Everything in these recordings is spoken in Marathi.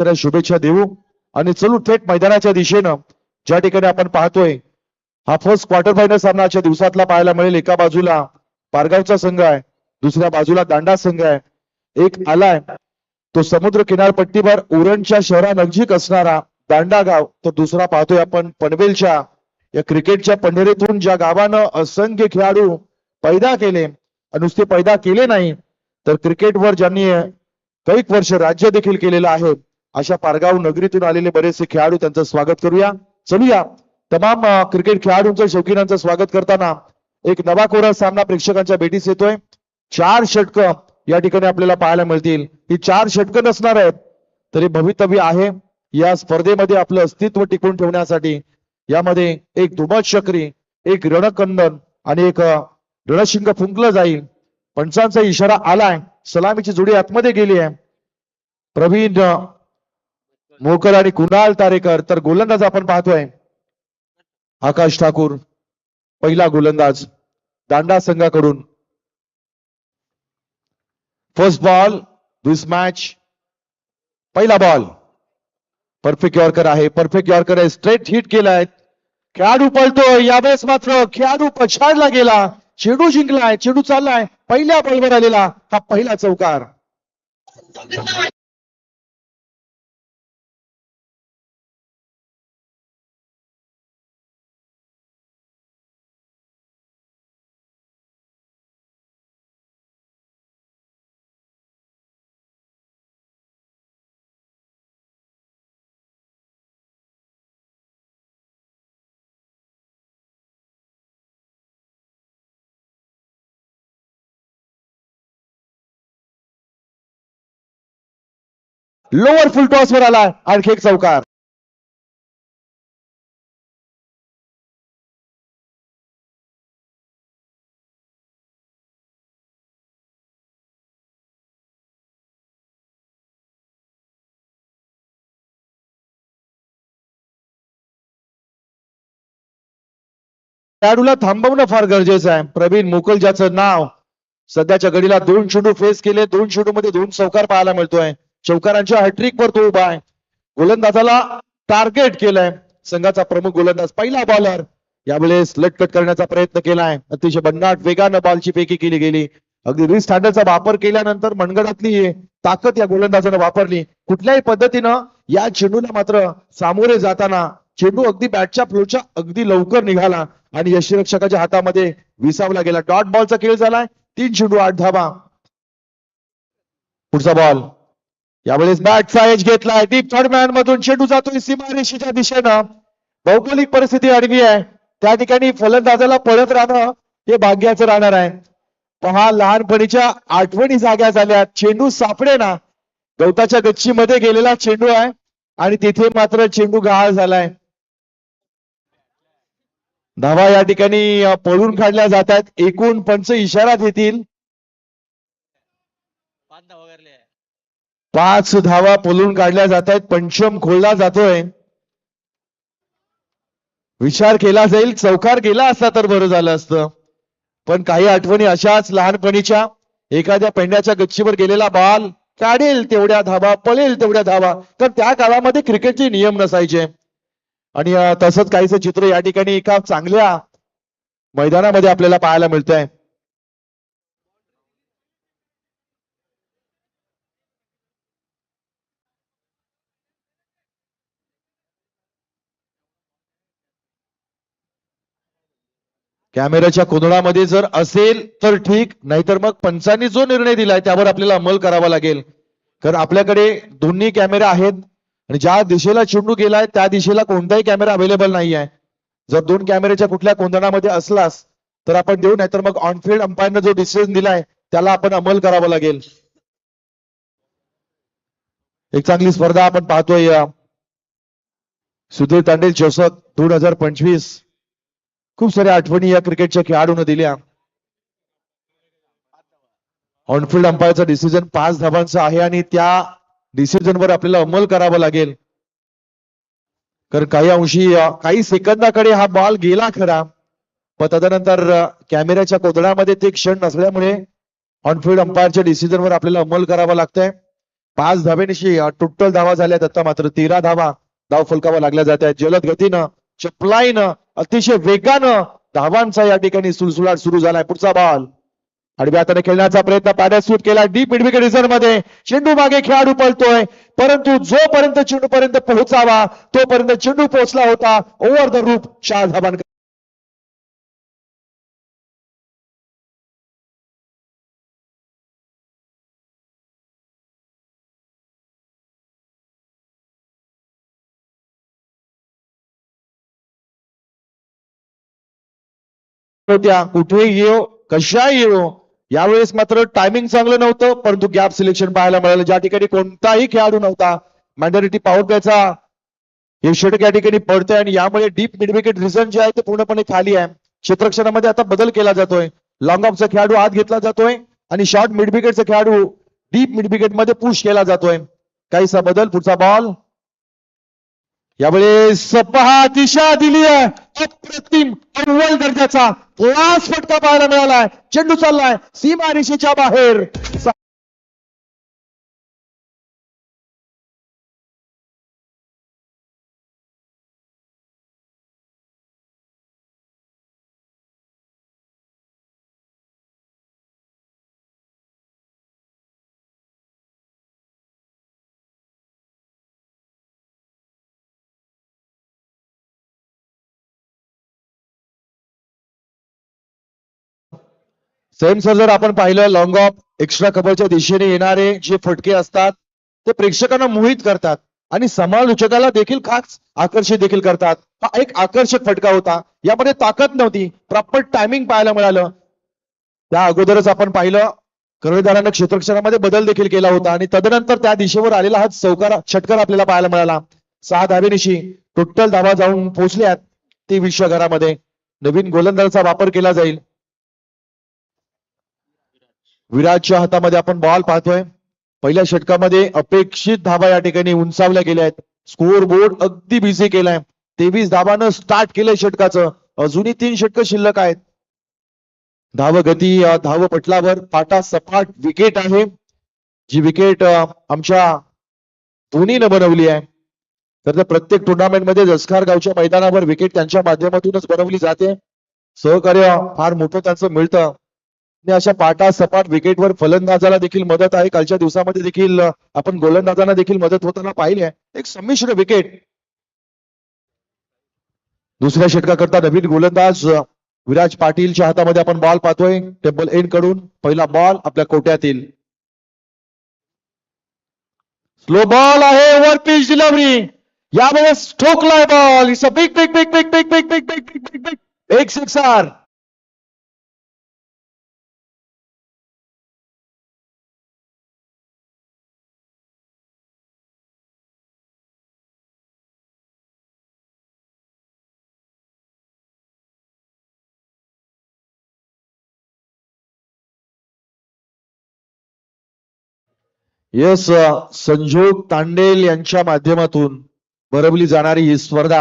तर शुभेच्छा देऊ आणि चलू थेट मैदानाच्या दिशेनं. ज्या ठिकाणी आपण पाहतोय हा फर्स्ट क्वार्टर फायनल सामना आजच्या दिवसातला पाहायला मिळेल. एका बाजूला पारगावचा संघ आहे, दुसऱ्या बाजूला दांडा संघ आहे. एक आलाय तो समुद्र किनारपट्टीवर उरणच्या शहरानजीक असणारा दांडा गाव, तर दुसरा पाहतोय आपण पनवेलच्या या क्रिकेटच्या पंढरीतून ज्या गावानं असंख्य खेळाडू पैदा केले, नुसते पैदा केले नाही तर क्रिकेटवर ज्यांनी कैक वर्ष राज्य देखील केलेलं आहे, अशा पारगाव नगरीतून आलेले बरेचसे खेळाडू, त्यांचं स्वागत करूया. चलूया तमाम क्रिकेट खेळाडूंचं शौकीनांचं स्वागत करताना एक नवा कोरा सामना प्रेक्षकांच्या भेटीस येतोय. 4 षटकं या ठिकाणी आपल्याला पाहायला मिळतील. ही 4 षटकं नसणार आहेत तरी भवितव्य आहे या स्पर्धेमध्ये आपलं अस्तित्व टिकवून ठेवण्यासाठी. यामध्ये एक दुमत चक्री, एक रणकंदन आणि एक रणशिंग फुंकलं जाईल. पंचांचा इशारा आलाय, सलामीची जोडी आतमध्ये गेली आहे. प्रवीण मोकर आणि कुणाल तारेकर. तर गोलंदाज आपण पाहतोय आकाश ठाकूर, पहिला गोलंदाज दांडा संघाकडून. फर्स्ट बॉल दिस मॅच, पहिला बॉल परफेक्ट यॉर्कर आहे, परफेक्ट यॉर्कर आहे, स्ट्रेट हिट केलाय. खेळाडू पळतोय, यावेळेस मात्र खेळाडू पछाडला गेला. चेंडू जिंकलाय, चेंडू चाललाय, पहिल्या बॉलवर आलेला हा पहिला चौकार. लोअर फुल टॉस वर आला, आणखी एक चौकार. खेळाडूला थांबवणं फार गरजेचं आहे. प्रवीण मोकल ज्याचं नाव सध्याच्या घडीला 2 चेंडू फेस केले, 2 चेंडू मध्ये 2 चौकार पाहायला मिळतोय. चौकारांच्या हॅट्रिक वर तो उभा आहे. गोलंदाजाला टार्गेट केलंय संघाचा प्रमुख गोलंदाज. पहिला बॉलर यावेळेस लटकट करण्याचा प्रयत्न केलाय. अतिशय भन्नाट वेगानं बॉलची फेकी केली गेली. अगदी रिस्ट हँडलचा वापर केल्यानंतर मनगडातली ताकद या गोलंदाजानं वापरली. कुठल्याही पद्धतीनं या चेंडूला मात्र सामोरे जाताना चेंडू अगदी बॅटच्या फ्लोच्या अगदी लवकर निघाला आणि यष्टीरक्षकाच्या हातामध्ये विसावला गेला. डॉट बॉलचा खेळ झालाय. 3 चेंडू 8 धावा. पुढचा बॉल यावेळेस बॅटचा एज घेतलाय. डीप थर्ड मॅन मधून चेंडू जातोय सीमारेषेच्या दिशेनं. भौगोलिक परिस्थिती अडवी आहे, त्या ठिकाणी फलंदाजाला पळत राहणं हे भाग्याचं राहणार आहे. पहा, लहानपणीच्या आठवणी जाग्या झाल्या. चेंडू सापडे ना, गवताच्या गच्चीमध्ये गेलेला चेंडू आहे आणि तिथे मात्र चेंडू गहाळ झालाय. धावा या ठिकाणी पळून काढल्या जात आहेत. एकूण पंच इशारा देतील. 5 धावा पळून काढल्या जात आहेत. पंचम खोलला जातोय. विचार केला जाईल चौकार गेला असता तर बरं झालं असतं, पण काही आठवणी अशाच लहानपणीच्या. एखाद्या पेंड्याच्या गच्चीवर गेलेला बॉल काढेल तेवढ्या धावा, पळेल तेवढ्या धावा. तर त्या काळामध्ये क्रिकेटचे नियम नसायचे आणि तसंच काहीच चित्र या ठिकाणी एका चांगल्या मैदानामध्ये आपल्याला पाहायला मिळतंय. कॅमेऱ्याच्या कोंदणामध्ये जर असेल तर ठीक, नाहीतर मग पंचांनी जो निर्णय दिलाय त्यावर आपल्याला अंमल करावा लागेल. कारण आपल्याकडे दोन्ही कॅमेरे आहेत आणि ज्या दिशेला चेंडू गेलाय त्या दिशेला कोणताही कॅमेरा अवेलेबल नाही आहे. जर 2 कॅमेऱ्याच्या कुठल्या कोंदणामध्ये असलास तर आपण देऊ, नाहीतर मग ऑनफिल्ड अंपायरने जो डिसिजन दिलाय त्याला आपण अंमल करावा लागेल. एक चांगली स्पर्धा आपण पाहतोय. सुधीर तांडेल चषक 2025. खूप साऱ्या आठवणी या क्रिकेटच्या खेळाडूंना दिल्या. ऑनफिल्ड अंपायरचा डिसिजन 5 धावांचा आहे आणि त्या डिसिजनवर आपल्याला अंमल करावा लागेल. कारण काही अंशी काही सेकंदाकडे हा बॉल गेला खरा, पण तदनंतर कॅमेऱ्याच्या कोदडामध्ये ते क्षण नसल्यामुळे ऑनफिल्ड अंपायरच्या डिसिजनवर आपल्याला अंमल करावा लागतंय. 5 धाब्यानिशी टोटल धावा झाल्यात आता मात्र 13 धावा धाव फलकावर लागल्या जात आहेत. जलद गतीनं चपलाईनं अतिशय वेगानं धावांचा या ठिकाणी सुलसुलाट सुरू झालाय. पुढचा बॉल आडव्या हाताने खेळण्याचा प्रयत्न पॅडॅस सूट केला डीप मिड विकेट रिझर्व्ह मध्ये. चेंडू मागे खेळाडू पळतोय परंतु जोपर्यंत चेंडू पर्यंत पोहोचावा तोपर्यंत चेंडू पोहोचला होता. ओव्हर द रूप 4 धावां. होत्या कुठेही येऊ कशा येऊ यावेळेस मात्र टायमिंग चांगलं नव्हतं परंतु गॅप सिलेक्शन पाहायला मिळालं. ज्या ठिकाणी कोणताही खेळाडू नव्हता मॅन्डेटरी पॉवर प्लेचा हे षटक या ठिकाणी पडतंय आणि यामुळे डीप मिड विकेट रिझन जे आहे ते पूर्णपणे खाली आहे. क्षेत्ररक्षणामध्ये आता बदल केला जातोय. लॉंग ऑफचा खेळाडू आत घेतला जातोय आणि शॉर्ट मिड विकेटचा खेळाडू डीप मिड विकेट मध्ये पुश केला जातोय. काहीसा बदल. पुढचा बॉल यावेळेस पहा दिशा दिली आहे अप्रतिम अव्वल दर्जाचा क्लास फटका पाहायला मिळालाय. चेंडू चाललाय सीमा रेषेच्या बाहेर. सेम सर जर आपण पाहिलं लॉंग ऑफ एक्स्ट्रा कव्हरच्या दिशेने येणारे जे फटके असतात ते प्रेक्षकांना मोहित करतात आणि समालोचकाला देखील खास आकर्षित देखील करतात. हा एक आकर्षक फटका होता. यामध्ये ताकद नव्हती. प्रॉपर टायमिंग पाहायला मिळालं. त्या अगोदरच आपण पाहिलं कर्णधारानं क्षेत्ररक्षणामध्ये बदल देखील केला होता आणि तदनंतर त्या दिशेवर आलेला हा चौकार षटकार आपल्याला पाहायला मिळाला. 6 धावेनिशी टोटल धावा जाऊन पोहोचल्यात 23 घरामध्ये. नवीन गोलंदाजाचा वापर केला जाईल. विराटच्या हातामध्ये आपण बॉल पाहतोय. पहिल्या षटकामध्ये अपेक्षित धावा या ठिकाणी उंचावल्या गेल्या आहेत. स्कोअर बोर्ड अगदी बिझी केलाय. 23 धावानं स्टार्ट केलंय षटकाचं. अजूनही 3 षटकं शिल्लक आहेत. धाव गती धाव पटलावर पाटा सपाट विकेट आहे. जी विकेट आमच्या धोनीनं बनवली आहे. तर प्रत्येक टुर्नामेंटमध्ये जसखार गावच्या मैदानावर विकेट त्यांच्या माध्यमातूनच बनवली जाते. सहकार्य फार मोठं त्यांचं मिळतं आणि अशा पाटा सपाट विकेटवर फलंदाजाला देखील मदत आहे. कालच्या दिवसामध्ये देखील आपण गोलंदाजांना देखील मदत होताना पाहिली आहे. एक संमिश्र विकेट. दुसऱ्या षटकाकरता नवीन गोलंदाज विराज पाटीलच्या हातामध्ये आपण बॉल पाहतोय. टेम्पल एंड कडून पहिला बॉल आपल्या कोट्यातील. स्लो बॉल आहे. Over pitch delivery. यावेळेस ठोकलाय ball. It's a big big big big big big big big big big big एक सिक्सर. येस संजोग तांडेल यांच्या माध्यमातून भरवली जाणारी ही स्पर्धा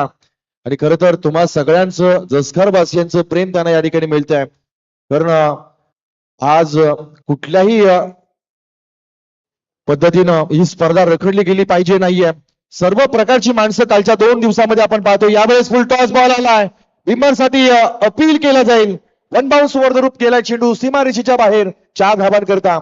आणि खरं तर तुम्हा सगळ्यांचं जसखर वासियांचं प्रेम त्यांना या ठिकाणी मिळत आहे. कारण आज कुठल्याही पद्धतीनं ही स्पर्धा रखडली गेली पाहिजे नाहीये. सर्व प्रकारची माणसं कालच्या 2 दिवसामध्ये आपण पाहतो. यावेळेस फुल टॉस बॉल आलाय. विमरसाठी अपील केलं जाईल. 1 बाउन्स ओव्हर द रूप केलाय चेंडू सीमारेषेच्या बाहेर. 4 धावांकरता.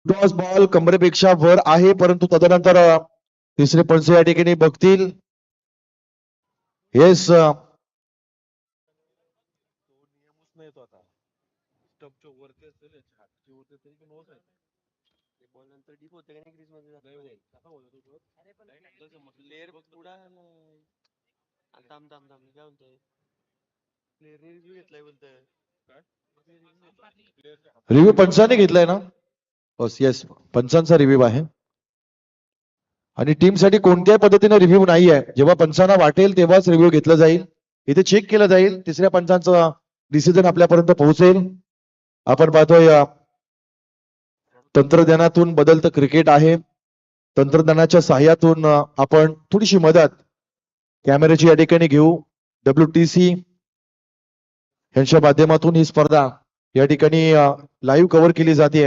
टॉस बॉल कमरेपेक्षा वर आहे परंतु तदनंतर तिसरे पंच या ठिकाणी बघतील. येस रिव्ह्यू पंचाने घेतलाय ना. येस पंचांचा रिव्ह्यू आहे आणि टीम साठी कोणत्याही पद्धतीने रिव्ह्यू नाही आहे. जेव्हा पंचांना वाटेल तेव्हाच रिव्ह्यू घेतला जाईल. इथे चेक केलं जाईल. तिसऱ्या पंचांचा डिसिजन आपल्यापर्यंत पोहोचेल. आपण पाहतोय तंत्रज्ञानातून बदलतं क्रिकेट आहे. तंत्रज्ञानाच्या साह्यातून आपण थोडीशी मदत कॅमेऱ्याची या ठिकाणी घेऊ. WTC यांच्या माध्यमातून ही स्पर्धा या ठिकाणी लाईव्ह कव्हर केली जाते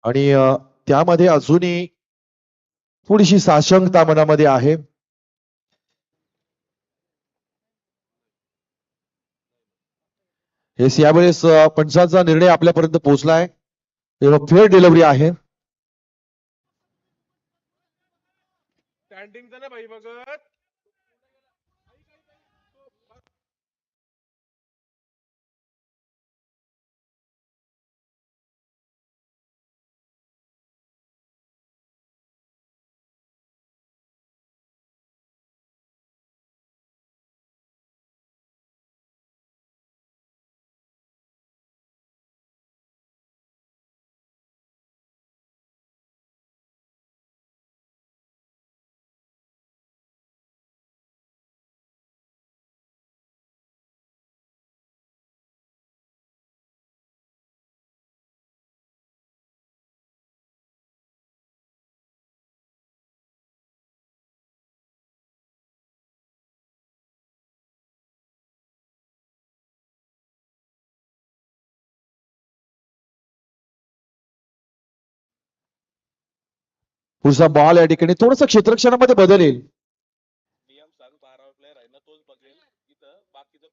आणि त्यामध्ये अजूनही थोडीशी साशंकता मनामध्ये आहे. हे यावेळेस पंचांचा निर्णय आपल्यापर्यंत पोहोचलाय. फेअर डिलिव्हरी आहे. स्टँडिंगचा ना भाई भगत. पुढचा बॉल या ठिकाणी थोडस क्षेत्ररक्षणामध्ये बदल येईल. नियम सांग 12 प्लेयर आहे ना तोच बघेल इथं बाकीचं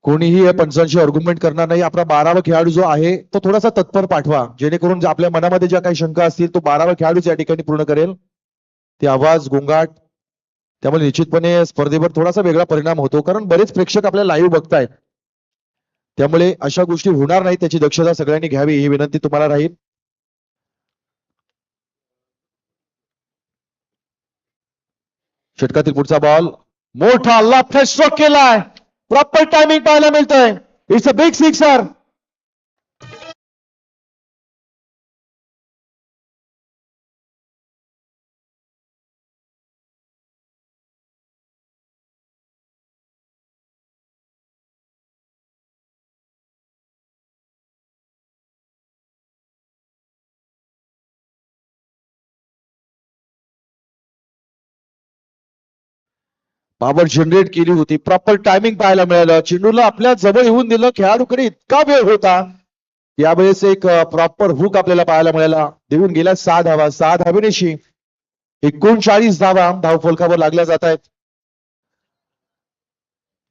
कोणीही या पंचांशी आर्ग्युमेंट करणार नाही. आपला 12वा खेळाडू जो आहे तो थोडासा तत्पर पाठवा, जेणेकरून आपल्या मनामध्ये ज्या काही शंका असतील तो 12वा खेळाडूच या ठिकाणी पूर्ण करेल. ते आवाज गोंगाट त्यामुळे निश्चितपणे स्पर्धेवर थोडासा वेगळा परिणाम होतो, कारण बरेच प्रेक्षक आपल्याला लाईव्ह बघतायत. त्यामुळे अशा गोष्टी होणार नाही त्याची दक्षता सगळ्यांनी घ्यावी ही विनंती तुम्हाला राहील. षटकातील पुढचा बॉल मोठा लेफ्ट स्ट्रोक केलाय. प्रॉपर टायमिंग पाहायला मिळतंय. It's a big sixer. Power generate केली होती. प्रॉपर टायमिंग पाहायला मिळालं. चेंडूला आपल्या जवळ येऊन दिलं. खेळाडूकडे इतका वेळ होता. यावेळेस एक प्रॉपर हुक आपल्याला पाहायला मिळाला. देऊन गेल्या 6 धावा. 6 धावेनिशी 39 धावा धावफलकावर लागल्या जात आहेत.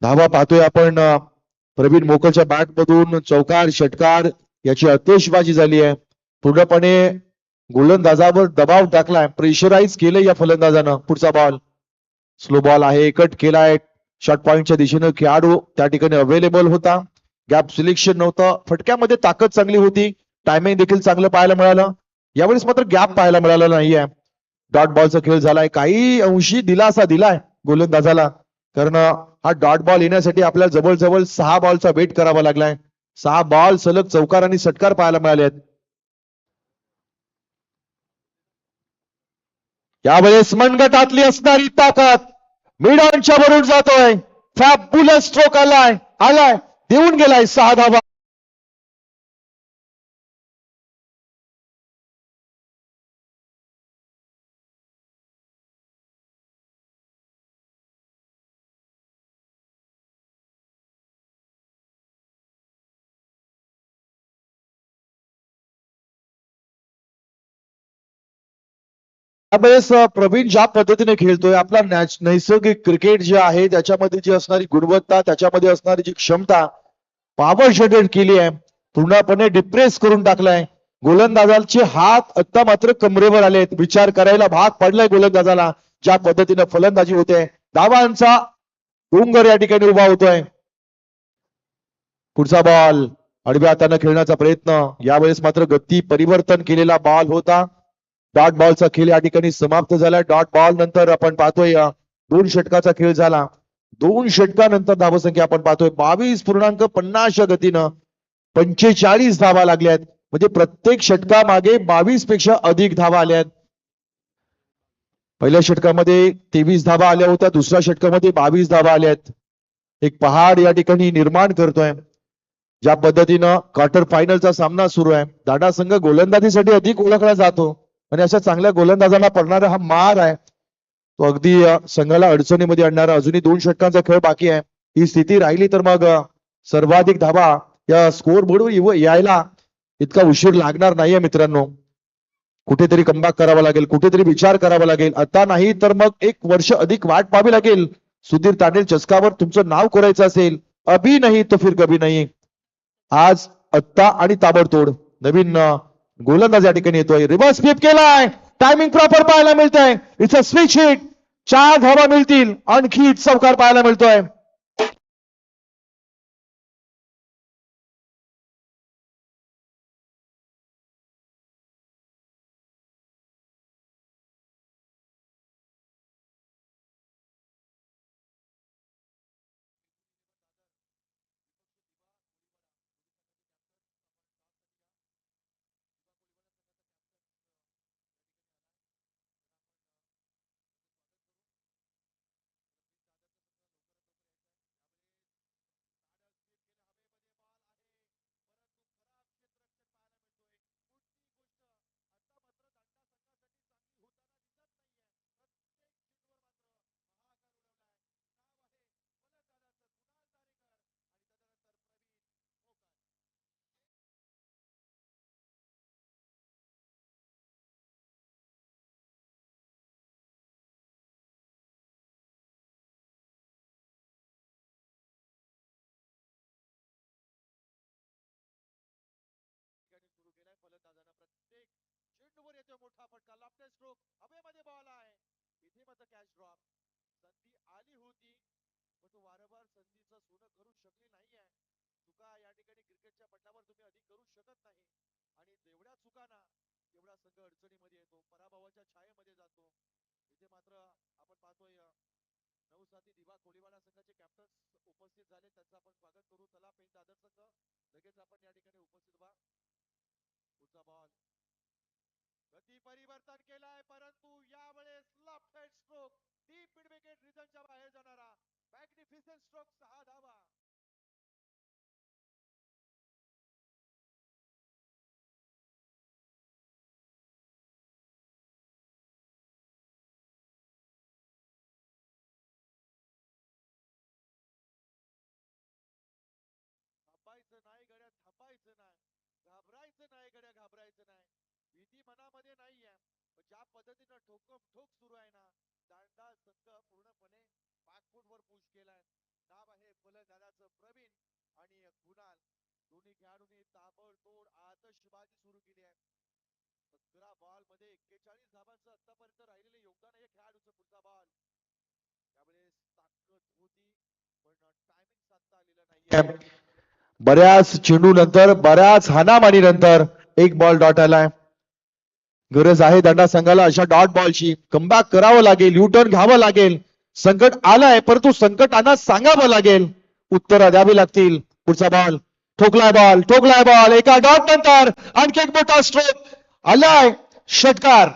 धावा पाहतोय आपण प्रवीण मोकलच्या बॅट मधून चौकार षटकार याची आतिषबाजी झाली आहे. पूर्णपणे गोलंदाजावर दबाव टाकलाय. प्रेशराईज केलंय या फलंदाजानं. पुढचा बॉल स्लो बॉल आहे. कट केलाय. शॉर्ट पॉइंटच्या दिशेनं खेळाडू त्या ठिकाणी अवेलेबल होता. गॅप सिलेक्शन नव्हतं. फटक्यामध्ये ताकद चांगली होती. टायमिंग देखील चांगलं पाहायला मिळालं. यावेळेस मात्र गॅप पाहायला मिळाला नाहीये. डॉट बॉलचा खेळ झालाय. काही अंशी दिलासा दिलाय गोलंदाजाला, कारण हा डॉट बॉल येण्यासाठी आपल्याला जवळजवळ 6 बॉलचा वेट करावा लागलाय. 6 बॉल सलग चौकार आणि षटकार पाहायला मिळाले आहेत. यावेळेस मनगटातली असणारी ताकद मिड ऑनच्या वरून जातोय. फॅबुलस स्ट्रोक आलाय देऊन गेलाय 6 धावा. त्यावेळेस प्रवीण ज्या पद्धतीने खेळतोय, आपला नैसर्गिक क्रिकेट जे आहे त्याच्यामध्ये जी असणारी गुणवत्ता, त्याच्यामध्ये असणारी जी क्षमता पॉवर जनरेट केली आहे, पूर्णपणे डिप्रेस करून टाकलाय. गोलंदाजाचे हात आता मात्र कमरेवर आलेत. विचार करायला भाग पडलाय गोलंदाजाला. ज्या पद्धतीने फलंदाजी होते, धावांचा डोंगर या ठिकाणी उभा होतोय. पुढचा बॉल आडव्या हाताने खेळण्याचा प्रयत्न. यावेळेस मात्र गती परिवर्तन केलेला बॉल होता. डॉट बॉलचा खेळ या ठिकाणी समाप्त झाला. डॉट बॉल नंतर आपण पाहतोय 2 षटकाचा खेळ झाला. 2 षटकानंतर धावसंख्या आपण पाहतोय 22.50 या गतीनं 45 धावा लागल्यात. म्हणजे प्रत्येक षटकामागे 22 पेक्षा अधिक धावा आल्यात. पहिल्या षटकामध्ये 23 धावा आल्या होत्या. दुसऱ्या षटकामध्ये 22 धावा आल्यात. एक पहाड या ठिकाणी निर्माण करतोय. ज्या पद्धतीनं क्वार्टर फायनलचा सामना सुरू आहे, दांडा संघ गोलंदाजीसाठी अधिक ओळखला जातो आणि अशा चांगल्या गोलंदाजांना पडणारा हा मार आहे तो अगदी संघाला अडचणीमध्ये आणणारा. अजूनही 2 षटकांचा खेळ बाकी आहे. ही स्थिती राहिली तर मग सर्वाधिक धावा या स्कोर बोर्डवर यायला इतका उशीर लागणार नाहीये मित्रांनो. कुठेतरी कमबॅक करावा लागेल, कुठेतरी विचार करावा लागेल. आता नाही तर मग 1 वर्ष अधिक वाट पाहावी लागेल. सुधीर तांडेल चषकावर तुमचं नाव कोरायचं असेल, अभी नाही तो फिर कभी नाही. आज आत्ता आणि ताबडतोड नवीन गोलंदाज या ठिकाणी येतोय. रिव्हर्स स्वीप केलाय, टायमिंग प्रॉपर पाहायला मिळतंय. It's a switch hit. 4 धावा मिळतील, आणखी चौकार पाहायला मिळतोय. सुरू केलाय फलंदाजानं. प्रत्येक चेंडूवर येतोय मोठा फटका, लॉफ्टेड स्ट्रोक, हवेमध्ये बॉल आहे. इथे मात्र कॅच ड्रॉप. संधी आली होती पण तो वारंवार संधीचं सोनं करू शकली नाहीये. चुका या ठिकाणी क्रिकेटच्या पटलावर तुम्ही अधिक करू शकत नाही आणि जेवढ्या चुकाना तेवढा संघ अडचणीमध्ये येतो, पराभवाच्या छायेमध्ये जातो. इथे मात्र आपण पाहतोय नवसाथी दिवा कोळीवाडा संघाचे कॅप्टन उपस्थित झाले, त्यांचं आपण स्वागत करू. चला पेन दादर संघ लगेच आपण या ठिकाणी उपस्थित व्हा. पुढचा बॉल गती परिवर्तन केलाय परंतु यावेळेस left hand stroke, deep mid wicket रिजनच्या बाहेर जाणारा मॅग्निफिसंट स्ट्रोक, 6 धावा. थांबायचं नाही गड्या, थांबायचं नाही, घाबरायचं नाही गड्या, घाबरायचं नाही. भीती मनामध्ये नाहीये, ज्या पद्धतीनं ठोकम ठोक सुरू आहे ना, दांडा संघ पूर्णपणे पाकफूटवर पुश केलाय. नाव आहे फलंदाजाचं प्रवीण आणि कुणाल. दोन्ही खेळाडूंनी ताबडतोड आतषबाजी सुरू केली आहे. 17 बॉल मध्ये 41 धावांचं आतापर्यंत राहिलेले योगदान आहे खेळाडूचं. पुढचा बॉल त्यावेळेस ताकद होती पण टायमिंग साधता आलेलं नाहीये. बऱ्याच चेंडू नंतर, बऱ्याच हाणामारी नंतर एक बॉल डॉट आलाय. गरज आहे दांडा संघाला अशा डॉट बॉलची. कमबॅक करावं लागेल, युटर्न घ्यावं लागेल. संकट आलंय परंतु संकटांना सांगावं लागेल, उत्तरं द्यावी लागतील. पुढचा बॉल, ठोकलाय बॉल, ठोकलाय बॉल. एका डॉट नंतर आणखी एक मोठा स्ट्रोक आलाय, षटकार.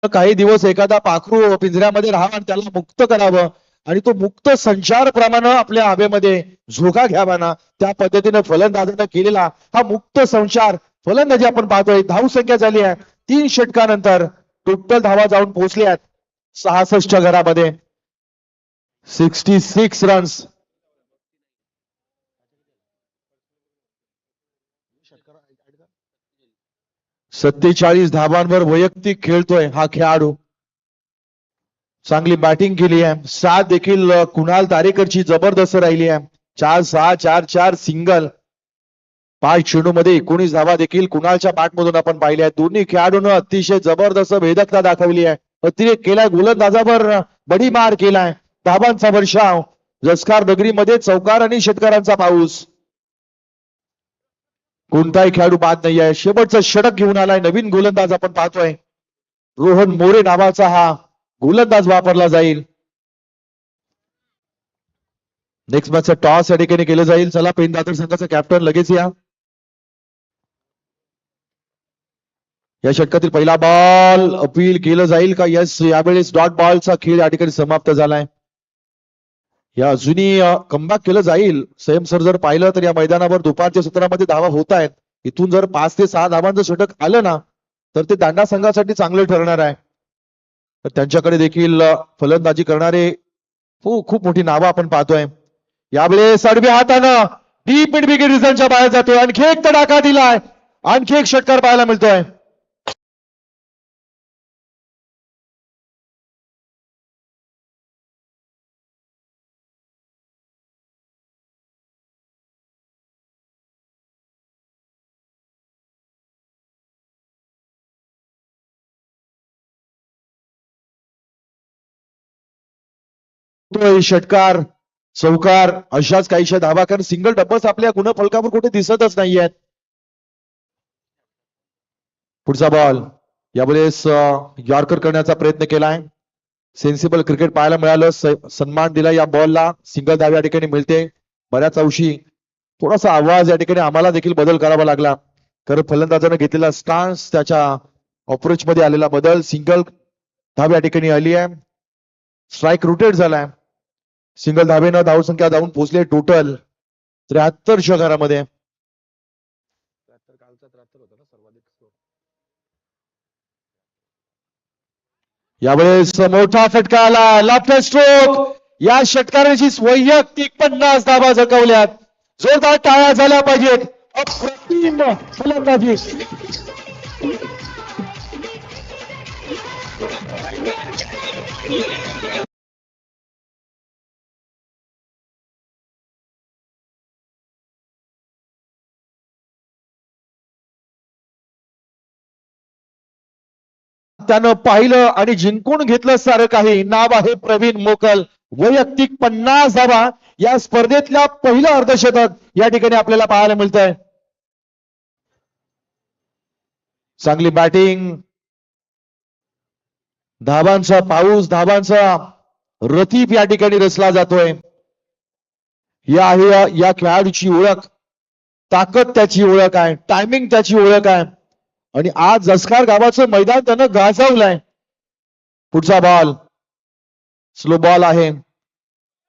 काही दिवस एखादा पाखरू पिंजऱ्यामध्ये राहावं आणि त्याला मुक्त करावं आणि तो मुक्त संचार प्रमाणे आपल्या हवेमध्ये झोका घ्यावा ना, त्या पद्धतीने फलंदाजानं केलेला हा मुक्त संचार फलंदाजी आपण पाहतोय. धाव संख्या झाली आहे 3 षटकानंतर. टोटल धावा जाऊन पोहोचल्यात 66 घरामध्ये. 66 रन्स. 47 धावांवर वैयक्तिक खेळतोय हा खेळाडू. चांगली बॅटिंग केली आहे. साथ देखील कुणाल तारेकरची जबरदस्त राहिली आहे. 4-6, 4-4 सिंगल. 5 चेंडू मध्ये 19 धावा देखील कुणालच्या बॅट मधून आपण पाहिल्या आहेत. दोन्ही खेळाडूंनी अतिशय जबरदस्त भेदकता दाखवली आहे. अतिरेक केलाय, गोलंदाजावर बडी मार केलाय. धावांचा वर्षाव. जसकार नगरीमध्ये चौकार आणि षटकारांचा पाऊस. कोणताही खेळाडू बाद नाहीये. शेवटचं षटक घेऊन आलाय नवीन गोलंदाज आपण पाहतोय. रोहन मोरे नावाचा हा गोलंदाज वापरला जाईल. नेक्स्ट मॅचचा टॉस या ठिकाणी केलं जाईल. चला पेन दादर संघाचा कॅप्टन लगेच या षटकातील पहिला बॉल अपील केलं जाईल का? यस, यावेळेस डॉट बॉलचा खेळ या ठिकाणी समाप्त झालाय. या अजूनही कमबॅक केलं जाईल. संयम सर जर पाहिलं तर या मैदानावर दुपारच्या सत्रामध्ये धावा होत आहेत. इथून जर 5 ते 6 धावांचं षटक आलं ना तर ते दांडा संघासाठी चांगलं ठरणार आहे. तर त्यांच्याकडे देखील फलंदाजी करणारे खूप मोठी नावं आपण पाहतोय. यावेळेस आडव्या हातानं डीप मिड विकेट रिझनच्या बाहेर जातोय. आणखी एक तडाखा दिलाय. आणखी एक षटकार पाहायला मिळतोय. तो षटकार चौकार अशाच काहीशा धावा, कारण सिंगल डबल्स आपल्या गुणफलकावर कुठे दिसतच नाहीयेत. पुढचा बॉल यावेळेस यॉर्कर करण्याचा प्रयत्न केलाय. सेन्सिबल क्रिकेट पाहायला मिळालं. सन्मान दिला या बॉलला. सिंगल धाव या ठिकाणी मिळते. बऱ्याच अंशी थोडासा आवाज या ठिकाणी आम्हाला देखील बदल करावा लागला, कारण फलंदाजाने घेतलेला स्टान्स, त्याच्या अप्रोच मध्ये आलेला बदल. सिंगल धाव या ठिकाणी आली आहे. स्ट्राईक रोटेट झालाय. सिंगल धावेनं धावसंख्या धावून पोहोचले टोटल 73 षटकारामध्ये. यावेळेस मोठा फटका आला. Left stroke. या षटकाराची वैयक्तिक 50 धावा झळकवल्यात. जोरदार टाळ्या झाल्या पाहिजेत. अप्रतिम फलंदाजी. त्यानं पाहिलं आणि जिंकून घेतलं सारं काही. नाव आहे प्रवीण मोकल. वैयक्तिक 50 धावा या स्पर्धेतल्या पहिलं अर्धशतक या ठिकाणी आपल्याला पाहायला मिळत आहे. चांगली बॅटिंग, धावांचा पाऊस, धावांचा रतीप या ठिकाणी रचला जातोय. या आहे या खेळाडूची ओळख. ताकद त्याची ओळख आहे. टायमिंग त्याची ओळख आहे. आणि आज जसकार गावाचं मैदान त्यानं गाजवलंय. पुढचा बॉल स्लो बॉल आहे.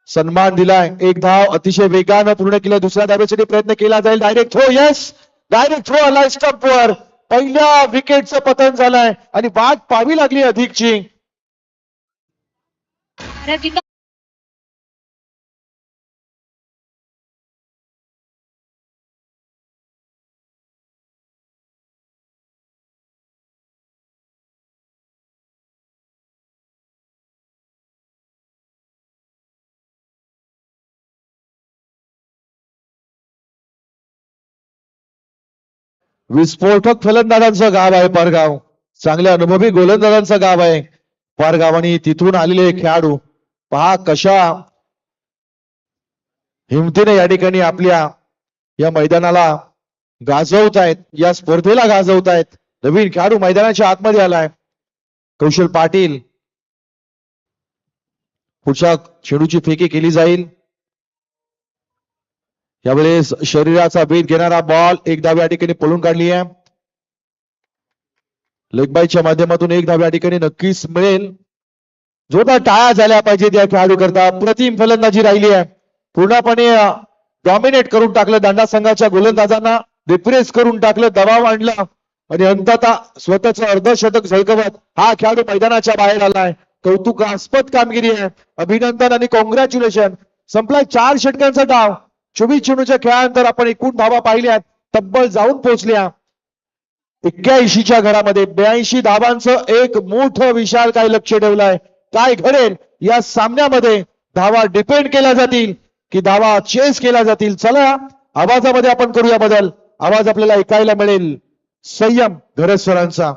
सन्मान दिलाय. एक धाव अतिशय वेगानं पूर्ण केलं. दुसऱ्या धावेसाठी प्रयत्न केला जाईल. Direct throw. Yes, direct throw आलाय स्टंपवर. पहिल्या विकेटचं पतन झालंय आणि वाट पाहावी लागली अधिकची. विस्फोटक फलंदाजांचं गाव आहे पारगाव. चांगल्या अनुभवी गोलंदाजांचं गाव आहे पारगाव. आणि तिथून आलेले खेळाडू पहा कशा हिमतीने या ठिकाणी आपल्या या मैदानाला गाजवतायत. या स्पर्धेला गाजवतायत. नवीन खेळाडू मैदानाच्या आतमध्ये आलाय. कौशल पाटील. पुढच्या चेंडूची फेकी केली जाईल. यावेळेस शरीराचा वेध घेणारा बॉल. एक धाव या ठिकाणी पळून काढली आहे. लेग बायच्या माध्यमातून एक धाव या ठिकाणी नक्कीच मिळेल. जोरदार टाळ्या झाल्या पाहिजेत या खेळाडू करता. अप्रतिम फलंदाजी राहिली आहे. पूर्णपणे डॉमिनेट करून टाकलं दांडा संघाच्या गोलंदाजांना. रिप्रेस करून टाकलं. दबाव आणला आणि अंततः स्वतःचं अर्धशतक झळकवत हा खेळाडू मैदानाच्या बाहेर आलाय. कौतुकास्पद कामगिरी आहे. अभिनंदन आणि कॉंग्रॅच्युलेशन. संपलाय 4 षटकांचा डाव. 24 चेंडूच्या खेळानंतर आपण एकूण धावा पाहिल्यात तब्बल जाऊन पोहोचल्या 81च्या घरामध्ये. 82 धावांचं एक मोठं विशाल काय लक्ष ठेवलंय. काय घडेल या सामन्यामध्ये? धावा डिपेंड केल्या जातील की धावा चेस केल्या जातील? चला आवाजामध्ये आपण करूया बदल. आवाज आपल्याला ऐकायला मिळेल संयम घरसरांचा.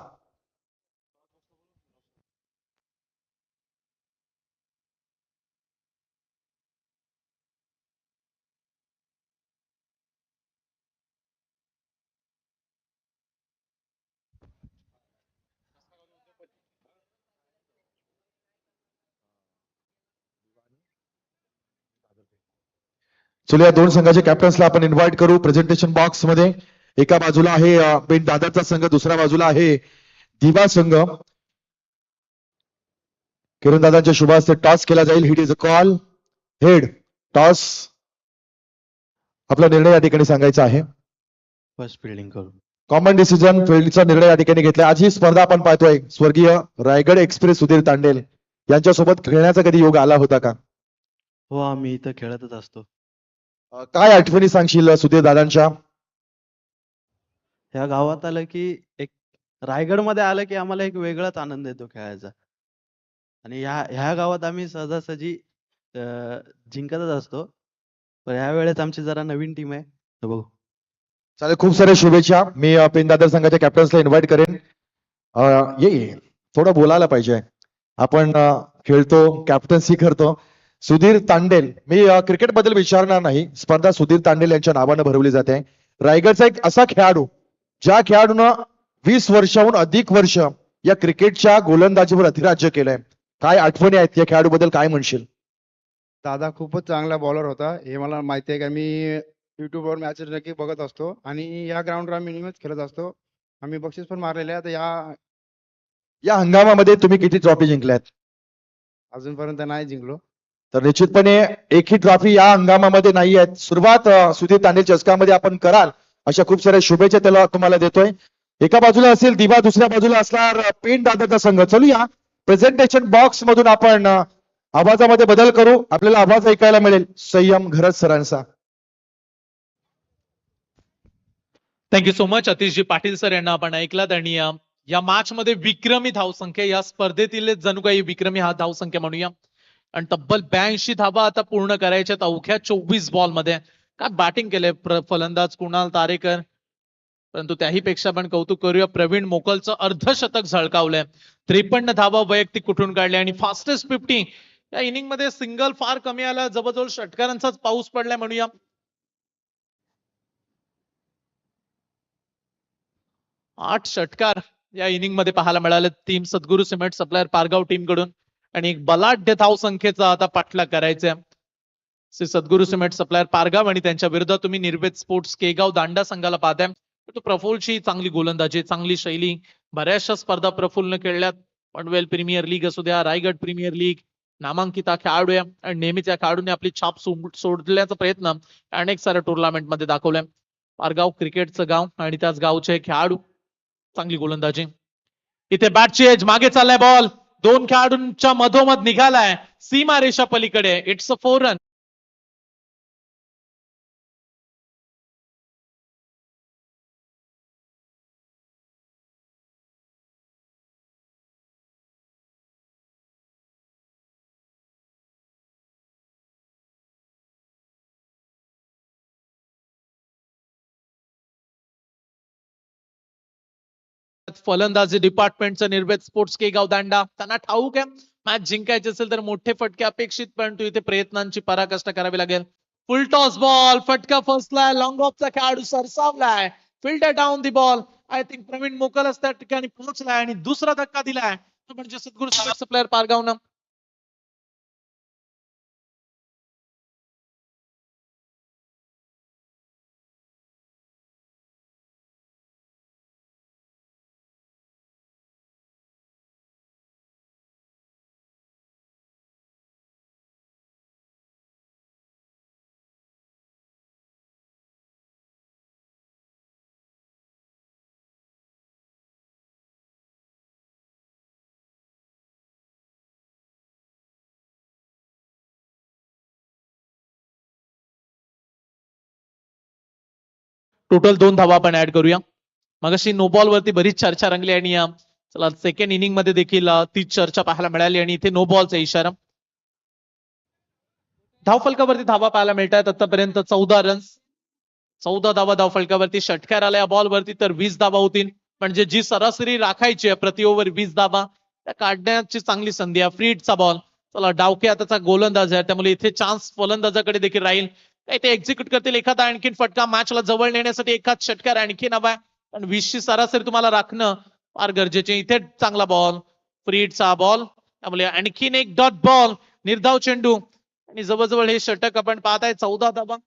चला या दोन संघाच्या कॅप्टन्सला आपण इन्व्हाइट करू प्रेझेंटेशन बॉक्स मध्ये. एका बाजूला आहे पेन दादरचा संघ, दुसऱ्या बाजूला आहे दिवा संघ. किरण दादांच्या शुभ हस्ते टॉस केला जाईल. Hit is a call. Head toss. आपला निर्णय या ठिकाणी सांगायचा आहे. फर्स्ट फिल्डिंग करू. कॉमन डिसिजन फील्डचा निर्णय या ठिकाणी घेतला. आज ही स्पर्धा आपण पाहतोय स्वर्गीय रायगड एक्सप्रेस सुधीर तांडेल यांच्यासोबत खेळण्याचा कधी योग आला होता का? हो, आम्ही इथं खेळतच असतो. काय आठवणी सांगशील सुधीर दादांच्या? ह्या गावात आलं की एक रायगडमध्ये आलं की आम्हाला एक वेगळाच आनंद येतो खेळायचा. आणि ह्या गावात आम्ही सहजासहजी जिंकतच असतो. पण ह्या वेळेस आमची जरा नवीन टीम आहे, तर बघू. चालेल, खूप साऱ्या शुभेच्छा. मी पेन दादर संघाच्या कॅप्टन्सला इन्व्हाइट करेन. ये थोडं बोलायला पाहिजे. आपण खेळतो, कॅप्टन्सी करतो. सुधीर तांडेल, मी क्रिकेट बद्दल विचारणार नाही. स्पर्धा सुधीर तांडेल यांच्या नावानं भरवली जाते. रायगडचा एक असा खेळाडू ज्या खेळाडूनं 20 वर्षाहून अधिक वर्ष या क्रिकेटच्या गोलंदाजीवर अधिराज्य केलंय. काय आठवणी आहेत या खेळाडूबद्दल, काय म्हणशील? दादा खूपच चांगला बॉलर होता, हे मला माहिती आहे. का मी युट्यूबवर मॅचेस नक्की बघत असतो आणि या ग्राउंडवर आम्ही नेहमीच खेळत असतो. आम्ही बक्षीस पण मारलेले आहे. तर या हंगामामध्ये तुम्ही किती ट्रॉफी जिंकल्यात? अजूनपर्यंत नाही जिंकलो. तर निश्चितपणे एकही ट्रॉफी या हंगामामध्ये नाही आहेत. सुरुवात सुधीर तांडेल चषकामध्ये आपण कराल अशा खूप साऱ्या शुभेच्छा त्याला तुम्हाला देतोय. एका बाजूला असेल दिवा, दुसऱ्या बाजूला असणार पेन दादाचा संघ. चलूया प्रेझेंटेशन बॉक्स मधून आपण आवाजामध्ये बदल करू. आपल्याला आवाज ऐकायला मिळेल संयम घरत सरांचा. थँक्यू सो मच अतिशजी पाटील सर यांना आपण ऐकलात. आणि या मॅच मध्ये विक्रमी धावसंख्या, या स्पर्धेतील जणू काही विक्रमी हा धावसंख्या म्हणूया. आणि तब्बल 82 धावा आता पूर्ण करायच्यात अवघ्या 24 बॉल मध्ये. काय बॅटिंग केलंय फलंदाज कुणाल तारेकर. परंतु त्याही पेक्षा आपण कौतुक करूया प्रवीण मोकलचं अर्धशतक झळकावलंय. 53 धावा वैयक्तिक कुठून काढल्या आणि फास्टेस्ट 50 या इनिंग मध्ये सिंगल फार कमी आला. जवळजवळ षटकारांचाच पाऊस पडलाय म्हणूया. 8 षटकार या इनिंग मध्ये पाहायला मिळाले टीम सद्गुरू सिमेंट सप्लायर पारगाव टीम कडून. आणि एक बलाढ्य धावसंख्येचा आता पाठलाग करायचा आहे श्री सद्गुरू सिमेंट सप्लायर पारगाव आणि त्यांच्या विरुद्ध तुम्ही निर्वेद स्पोर्ट्स केगाव दांडा संघाला पाहताय. तो प्रफुल्लची चांगली गोलंदाजी, चांगली शैली, बऱ्याचशा स्पर्धा प्रफुल्लने खेळल्यात. पनवेल प्रीमियर लीग असू द्या, रायगड प्रीमियर लीग, नामांकित खेळाडू आहे आणि नेहमीच या खेळाडूने आपली छाप सोडण्याचा प्रयत्न अनेक साऱ्या टुर्नामेंट मध्ये दाखवलाय. पारगाव क्रिकेटचं गाव आणि त्याच गावचे खेळाडू, चांगली गोलंदाजी. इथे बॅटची एज, मागे चाललाय बॉल, 2 खेळाडूंच्या मधोमध निघालाय सीमा रेषा पलीकडे. It's a 4 run. फलंदाजी डिपार्टमेंटचं निर्वेद स्पोर्ट्स केगाव दांडा. त्यांना ठाऊक आहे मॅच जिंकायची असेल तर मोठे फटके अपेक्षित, परंतु इथे प्रयत्नांची पराकाष्ठा करावी लागेल. फुल टॉस बॉल, फटका फसलाय, लॉंग ऑफचा खेळाडू सरसावलाय, fielder down the ball. I think Pravin मोकलच त्या ठिकाणी पोहोचलाय आणि दुसरा धक्का दिलाय म्हणजे सद्गुरू सप्लायर पारगावनं. टोटल 2 धावा आपण ऍड करूया. मगाशी नो बॉल वरती बरीच चर्चा रंगली आणि चला सेकंड इनिंग मध्ये देखील तीच चर्चा पाहायला मिळाली आणि इथे नो बॉलचा इशारा. धावफलकावरती धावा पाहायला मिळतात आतापर्यंत 14 रन्स, 14 धावा धावफलकावरती. षटकार आला या बॉल वरती तर 20 धावा होतील. म्हणजे जी सरासरी राखायची आहे प्रति ओव्हर 20 धावा, त्या काढण्याची चांगली संधी आहे. फ्रीडचा बॉल, चला डावके आताचा गोलंदाज आहे त्यामुळे इथे चान्स फलंदाजाकडे देखील राहील. ते एक्झिक्यूट करतील एखादा आणखीन फटका. मॅचला जवळ नेण्यासाठी एखाद षटकार आणखीन हवा आहे, पण 20 ची सरासरी तुम्हाला राखणं फार गरजेचे. इथे चांगला बॉल, फ्रीडचा बॉल, त्यामुळे आणखीन एक डॉट बॉल, निर्धाव चेंडू आणि जवळजवळ हे षटक आपण पाहताय. 14 धावा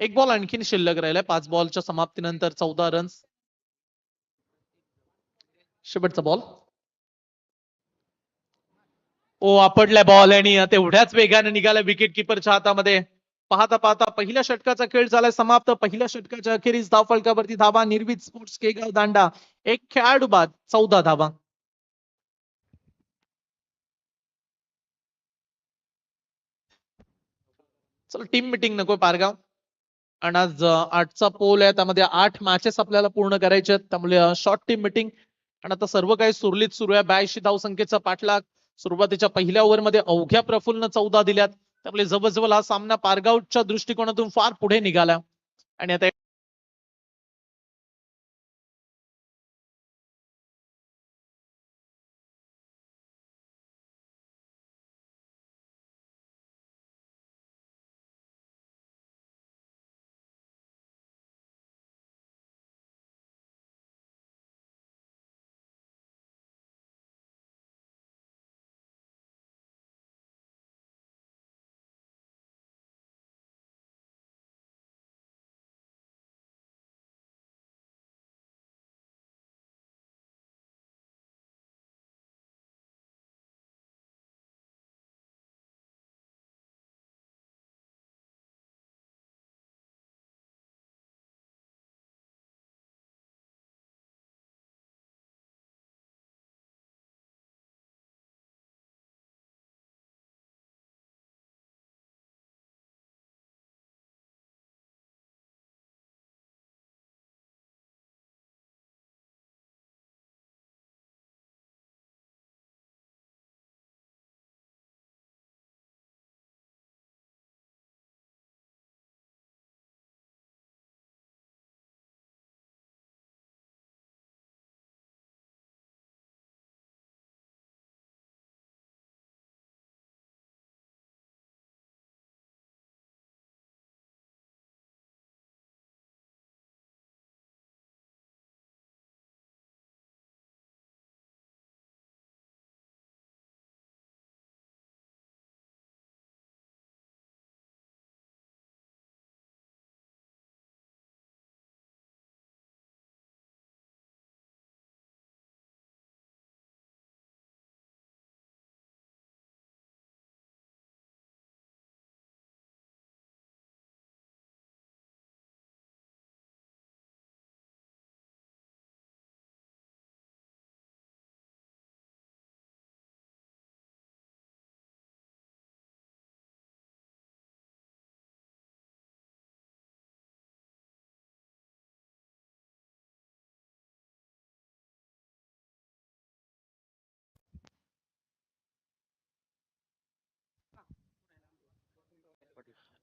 एक बॉल आणखीन शिल्लक राहिलाय 5 बॉलच्या समाप्तीनंतर 14 रन्स. शेवटचा बॉल. ओ आपडलाय बॉल आणि तेवढ्याच वेगाने निघाला विकेट किपरच्या हातामध्ये. पाहता पाहता पहिल्या षटकाचा खेळ झालाय समाप्त. पहिल्या षटकाच्या अखेरीस धावफलकावरती धावा निर्भीत स्पोर्ट्स केगाव दांडा. एक खेळाडू बाद 14 धावा. चला टीम मिटिंग नको पारगाव. आणि आज 8चा पोल आहे, त्यामध्ये 8 मॅचेस आपल्याला पूर्ण करायचे आहेत, त्यामुळे शॉर्ट टीम मिटिंग. आणि आता सर्व काही सुरळीत सुरू आहे. 82 धावसंख्येचा पाठलाग. सुरुवातीच्या पहिल्या ओव्हरमध्ये अवघ्या प्रफुल्लनं 14 दिल्यात, त्यामुळे जवळजवळ हा सामना पारगावच्या दृष्टिकोनातून फार पुढे निघाला. आणि आता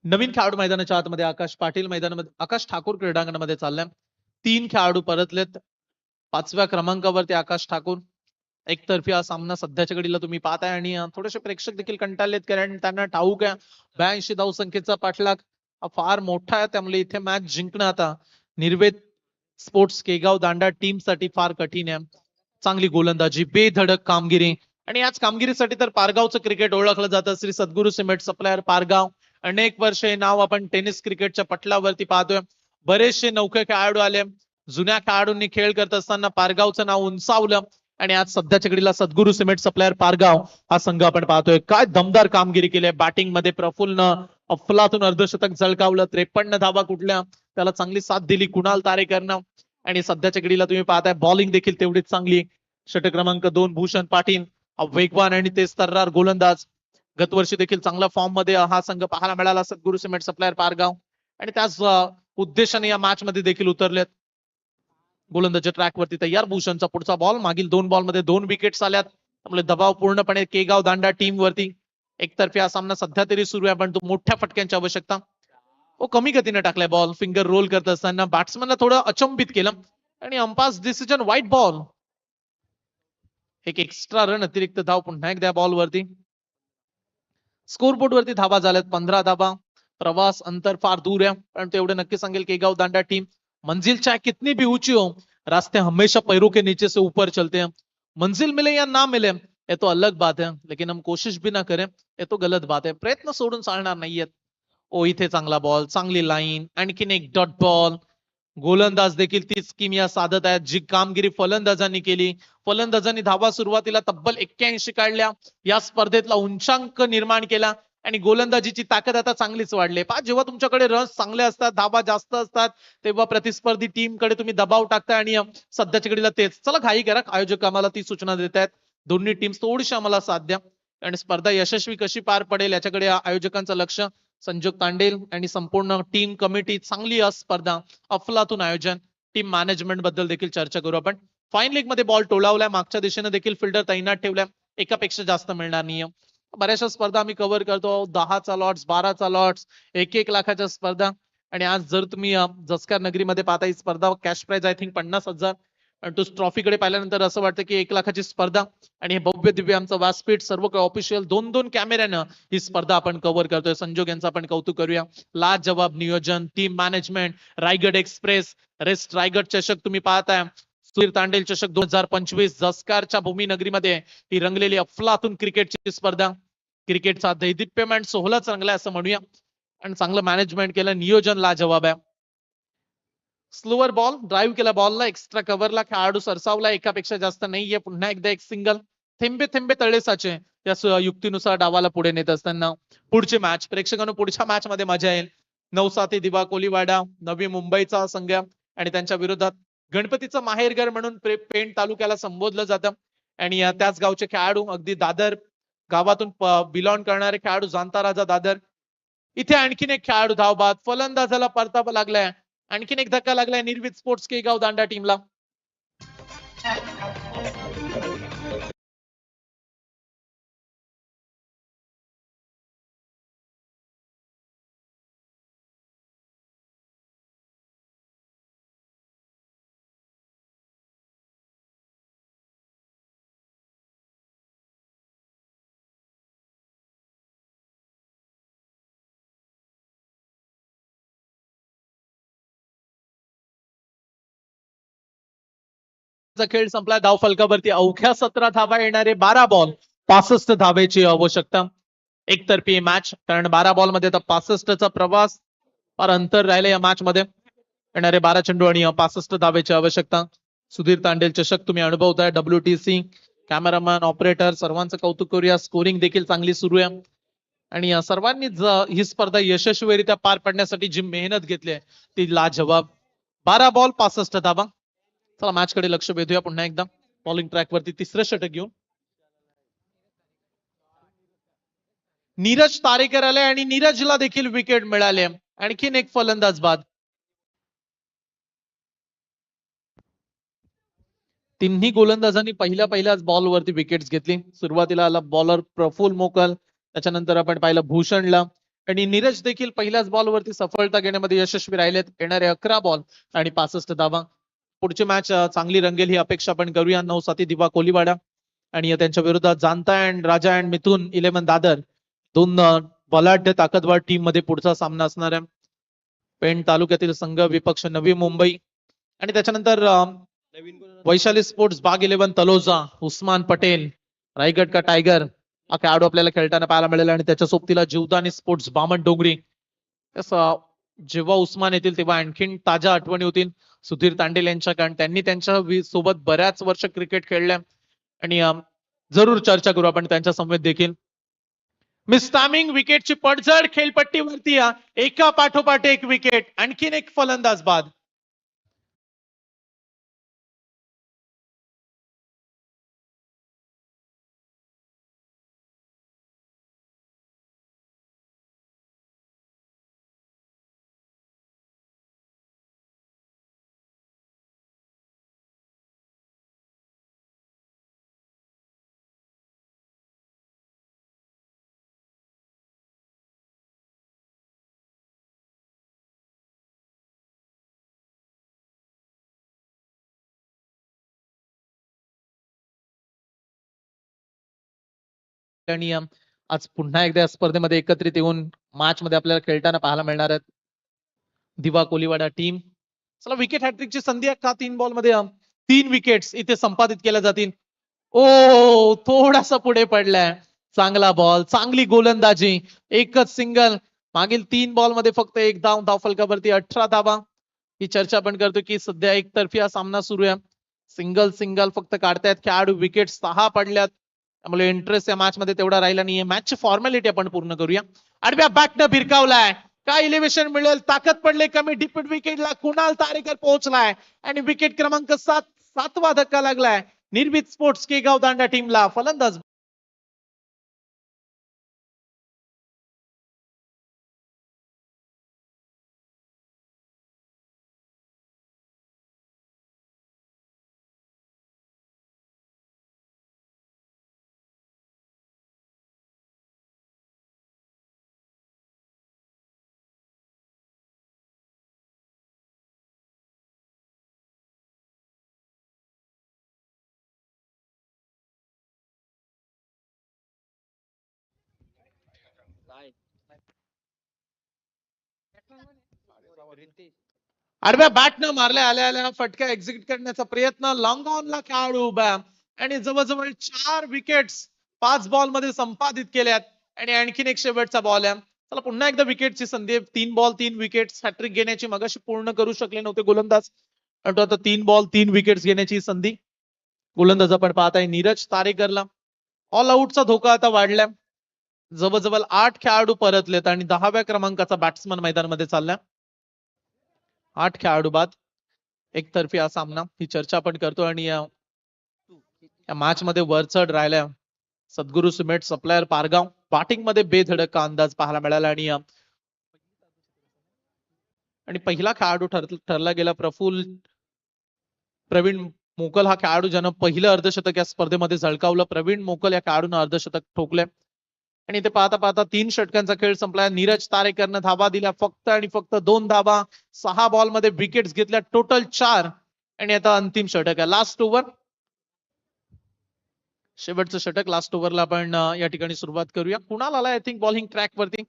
नवीन खेळाडू मैदानाच्या आतमध्ये आकाश पाटील मैदानामध्ये, आकाश ठाकूर क्रीडांगणामध्ये चाललाय. 3 खेळाडू परतलेत. 5व्या क्रमांकावरती आकाश ठाकूर. एकतर्फी हा सामना सध्याच्या घडीला तुम्ही पाहताय आणि थोडेसे प्रेक्षक देखील कंटाळलेत, कारण त्यांना ठाऊक आहे 82 धावसंख्येचा पाठलाग हा फार मोठा आहे, त्यामुळे इथे मॅच जिंकणं आता निर्वेद स्पोर्ट्स केगाव दांडा टीम साठी फार कठीण आहे. चांगली गोलंदाजी, बेधडक कामगिरी, आणि याच कामगिरीसाठी तर पारगावचं क्रिकेट ओळखलं जातं. श्री सद्गुरू सिमेंट सप्लायर पारगाव. अनेक वर्ष हे नाव आपण टेनिस क्रिकेटच्या पटलावरती पाहतोय. बरेचसे नौके खेळाडू आले. जुन्या खेळाडूंनी खेळ करत असताना पारगावचं नाव उंचावलं, आणि आज सध्याच्या घडीला सद्गुरू सिमेंट सप्लायर पारगाव हा संघ आपण पाहतोय. काय दमदार कामगिरी केली. बॅटिंग मध्ये प्रफुल्ल अफलातून अर्धशतक झळकावलं. 53 धावा कुठल्या, त्याला चांगली साथ दिली कुणाल तारेकरनं. आणि सध्याच्या घडीला तुम्ही पाहताय बॉलिंग देखील तेवढीच चांगली. षटक क्रमांक 2 भूषण पाटील वेगवान आणि तेज तर्रार गोलंदाज. गतवर्षी देखील चांगल्या फॉर्म मध्ये हा संघ पाहायला मिळाला सद्गुरू सिमेंट सप्लायर पारगाव, आणि त्याच उद्देशाने या मॅच मध्ये देखील उतरलेत. गोलंदाजी ट्रॅक वरती तयार. भूषणचा पुढचा बॉल. मागील 2 बॉल मध्ये 2 विकेट्स आल्यात, त्यामुळे दबाव पूर्णपणे केगाव दांडा टीम वरती. एकतर्फी हा सामना सध्या तरी सुरू आहे, पण तो मोठ्या फटक्यांची आवश्यकता. कमी गतीने टाकलाय बॉल. फिंगर रोल करत असताना बॅट्समॅनला थोडं अचंबित केलं, आणि अंपायर्स डिसिजन व्हाईट बॉल. एक एक्स्ट्रा रन, अतिरिक्त धाव पुन्हा एकदा बॉल वरती. स्कोरबोर्ड वरती धावा झाल्यात 15 धावा. प्रवास अंतर फार दूर है, परंतु एवढे नक्की सांगेल केगाव दांडा टीम मंजिल चाहे कितनी भी ऊंची हो, रास्ते हमेशा पैरों के नीचे से ऊपर चलते हैं. मंजिल मिले या ना मिले ये तो अलग बात है, लेकिन हम कोशिश भी ना करें ये तो गलत बात है. प्रयत्न सोडून चालणार नाहीयेत. ओ इथे चांगला बॉल, चांगली लाईन, आणखीन एक डॉट बॉल. गोलंदाज देखील तीच किमया साधत आहेत जी कामगिरी फलंदाजांनी केली. फलंदाजांनी धावा सुरुवातीला तब्बल 81 काढल्या, या स्पर्धेतला उंचांक निर्माण केला आणि गोलंदाजीची ताकद आता चांगलीच वाढली. पहा जेव्हा तुमच्याकडे रन्स चांगले असतात, धावा जास्त असतात, तेव्हा प्रतिस्पर्धी टीमकडे तुम्ही दबाव टाकताय आणि सध्याच्या घडीला तेच. चला घाई करा, आयोजक आम्हाला ती सूचना देत आहेत. दोन्ही टीम्स थोडीशी आम्हाला साथ द्या आणि स्पर्धा यशस्वी कशी पार पडेल याच्याकडे आयोजकांचं लक्ष. संजोग तांडेल आणि संपूर्ण टीम कमिटी चांगली स्पर्धा, अफलातून आयोजन, टीम मॅनेजमेंट बद्दल देखील चर्चा करू आपण. फाईन लीग मध्ये बॉल टोलावलाय, मागच्या दिशेने देखील फिल्डर तैनात ठेवलाय, एकापेक्षा जास्त मिळणार नाही. बऱ्याचशा स्पर्धा आम्ही कव्हर करतो, 10चा लॉट्स, 12चा लॉट्स, 1-1 लाखाच्या स्पर्धा. आणि आज जर तुम्ही जसकार नगरीमध्ये पाहता ही स्पर्धा कॅश प्राइज आय थिंक 50,000 आणि तो ट्रॉफीकडे पाहिल्यानंतर असं वाटतं की 1 लाखाची स्पर्धा. आणि हे भव्य दिव्य आमचं व्यासपीठ, सर्व काही ऑफिशियल 2-2 कॅमेऱ्यानं ही स्पर्धा आपण कव्हर करतोय. संजोग यांचं आपण कौतुक करूया. लाजवाब नियोजन, team management, Raigad express, rest Raigad चषक तुम्ही पाहताय, सुधीर तांडेल चषक 2025, जसकारच्या भूमीनगरीमध्ये ही रंगलेली अफलातून क्रिकेटची स्पर्धा. क्रिकेटचा दैदिप्यमान सोहळाच रंगलाय असं म्हणूया आणि चांगलं मॅनेजमेंट केलं, नियोजन लाजवाब आहे. स्लोअर बॉल, ड्राईव्ह केला बॉलला, एक्स्ट्रा कव्हरला खेळाडू सरसावला, एकापेक्षा जास्त नाहीये. पुन्हा एकदा एक सिंगल, थेंबे थेंबे तळे साचे, या युक्तीनुसार डावाला पुढे नेत असताना पुढची मॅच प्रेक्षकांनो, पुढच्या मॅच मध्ये मजा येईल. 9-7 दिवा कोलीवाडा, नवी मुंबईचा संघ आणि त्यांच्या विरोधात गणपतीचं माहेरघर म्हणून पेण तालुक्याला संबोधलं जातं आणि त्याच गावचे खेळाडू, अगदी दादर गावातून बिलॉंग करणारे खेळाडू, जाणता राजा दादर. इथे आणखीन एक खेळाडू धावबाद, फलंदाजाला परतावा लागलाय, आणखीन एक धक्का लागलाय निर्वित स्पोर्ट्स केगाव दांडा टीमला. खेळ संपला, धाव फलकावरती अवघ्या 17 धावा येणारे 12 बॉल, 65 धावेची आवश्यकता. एकतर्फी मॅच, कारण 12 बॉल मध्ये आता 65चा प्रवास, फार अंतर राहिलं या मॅच मध्ये. येणारे 12 चेंडू आणि 65 धावेची आवश्यकता. सुधीर तांडेल चषक तुम्ही अनुभवताय, WTC, कॅमेरामॅन, ऑपरेटर सर्वांचं कौतुक करूया. स्कोरिंग देखील चांगली सुरू आहे आणि सर्वांनीच ही स्पर्धा यशस्वीरित्या पार पाडण्यासाठी जी मेहनत घेतली आहे ती लाजवाब. 12 बॉल 65 धावा. चला मॅच कडे लक्ष वेधूया पुन्हा एकदा. बॉलिंग ट्रॅक वरती तिसरं षटक घेऊन नीरज तारेकर आले आणि नीरजला देखील विकेट मिळाले. आणखीन एक फलंदाज बाद. तिन्ही गोलंदाजांनी पहिल्याच बॉल वरती विकेट्स घेतली. सुरुवातीला आला बॉलर प्रफुल्ल मोकल, त्याच्यानंतर आपण पाहिलं भूषणला आणि नीरज देखील पहिल्याच बॉल वरती सफलता घेण्यामध्ये यशस्वी राहिलेत. येणारे 11 बॉल आणि 65 धावा. पुढची मॅच चांगली रंगेल ही अपेक्षा आपण करूया. 9-7 दिवा कोलीवाडा आणि त्यांच्या विरोधात जानता अँड राजा अँड मिथुन 11 दादर, दोन बलाढ्य ताकदवार टीम मध्ये पुढचा सामना असणार आहे. पेण तालुक्यातील संघ विपक्ष नवी मुंबई आणि त्याच्यानंतर वैशाली स्पोर्ट्स बाग 11 तलोजा, उस्मान पटेल, रायगड का टायगर हा खेळाडू आपल्याला खेळताना पाहायला मिळेल आणि त्याच्या सोबतीला जीवदानी स्पोर्ट्स बामण डोंगरी. जेव्हा उस्मान येतील तेव्हा आणखीन ताज्या आठवणी होतील सुधीर तांडेल यांच्या, कारण त्यांनी त्यांच्या सोबत बऱ्याच वर्ष क्रिकेट खेळल्या आणि जरूर चर्चा करू आपण त्यांच्या समवेत देखील. मिस टायमिंग, विकेटची पडझड खेळपट्टीवरती, एका पाठोपाठ एक विकेट, आणखीन एक फलंदाज बाद. आणि आज पुन्हा एकदा या स्पर्धेमध्ये एकत्रित येऊन मॅच मध्ये आपल्याला खेळताना पाहायला मिळणार आहेत दिवा कोलीवाडा टीम. चला विकेट हॅट्रिकची संधी आहे का? 3 बॉल मध्ये 3 विकेट्स इथे संपादित केल्या जातील. ओ थोडासा पुढे पडलाय. चांगला बॉल, चांगली गोलंदाजी, एकच सिंगल मागील 3 बॉल मध्ये फक्त 1 धाव, धावफलकावरती 18 धावा. ही चर्चा आपण करतो की सध्या एकतर्फी हा सामना सुरू आहे. सिंगल फक्त काढतायत खेळाडू. विकेट 6 पडल्यात, त्यामुळे इंटरेस्ट या मॅच मध्ये तेवढा राहिला नाहीये. मॅचची फॉर्मॅलिटी आपण पूर्ण करूया. आडव्या बॅटनं भिरकावलाय, काय इलेव्हेशन मिळेल, ताकद पडले कमी. डीप विकेटला कुणाल तारेकर पोहोचलाय आणि विकेट क्रमांक 7वा धक्का लागलाय निर्भीत स्पोर्ट्स केगाव दांडा टीमला. फलंदाज आडव्या बॅटनं मारल्या आल्या फटका एक्झिक्यूट करण्याचा प्रयत्न. लॉंग ऑनला खेळाडू उभा आणि जवळजवळ 4 विकेट्स 5 बॉल मध्ये संपादित केल्यात. आणि आणखीन एक शेवटचा बॉल आहे. चला पुन्हा एकदा विकेटची संधी. 3 बॉल 3 विकेट हॅट्रिक घेण्याची मगाशी पूर्ण करू शकले नव्हते गोलंदाज, पण आता 3 बॉल 3 विकेट्स घेण्याची संधी. गोलंदाज आपण पाहताय नीरज तारेकरला. ऑल आउटचा धोका आता वाढलाय. जवळजवळ 8 खेळाडू परतलेत आणि 10व्या क्रमांकाचा बॅट्समन मैदानामध्ये चाललाय. 8 खेळाडू बाद, एकतर्फी हा सामना. ही चर्चा आपण करतो आणि या मॅच मध्ये वरचढ राहिल्या सद्गुरू सिमेंट सप्लायर पारगाव. बॅटिंग मध्ये बेधडक अंदाज पाहायला मिळाला आणि पहिला खेळाडू ठरला गेला प्रवीण मोकल हा खेळाडू ज्यानं पहिलं अर्धशतक या स्पर्धेमध्ये झळकावलं. प्रवीण मोकल या खेळाडूनं अर्धशतक ठोकलंय आणि ते पाहता पाहता 3 षटकांचा खेळ संपला. नीरज तारेकरनं धावा दिल्या फक्त आणि फक्त 2 धावा. 6 बॉल मध्ये विकेट्स घेतल्या, टोटल 4. आणि आता अंतिम षटक आहे, लास्ट ओव्हर, शेवटचं षटक. लास्ट ओव्हरला आपण या ठिकाणी सुरुवात करूया. कुणाल आला आय थिंक बॉलिंग ट्रॅक वरती.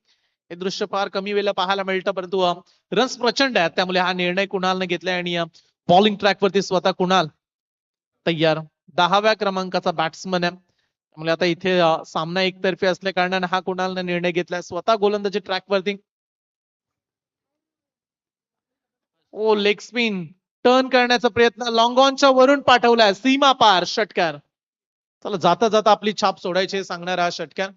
हे दृश्य फार कमी वेळेला पाहायला मिळतं, परंतु रन्स प्रचंड आहेत, त्यामुळे हा निर्णय कुणालने घेतलाय आणि बॉलिंग ट्रॅक वरती स्वतः कुणाल तयार. 10व्या क्रमांकाचा बॅट्समन आहे, त्यामुळे आता इथे सामना एकतर्फी असल्या कारणाने हा कुणालने निर्णय घेतलाय. स्वतः गोलंदाजी ट्रॅक वरती. ओ लेग स्पिन टर्न करण्याचा प्रयत्न, लॉंग ऑनच्या वरून पाठवलाय, सीमा पार षटकार. चला जाता जाता आपली छाप सोडायची सांगणारा हा षटकार.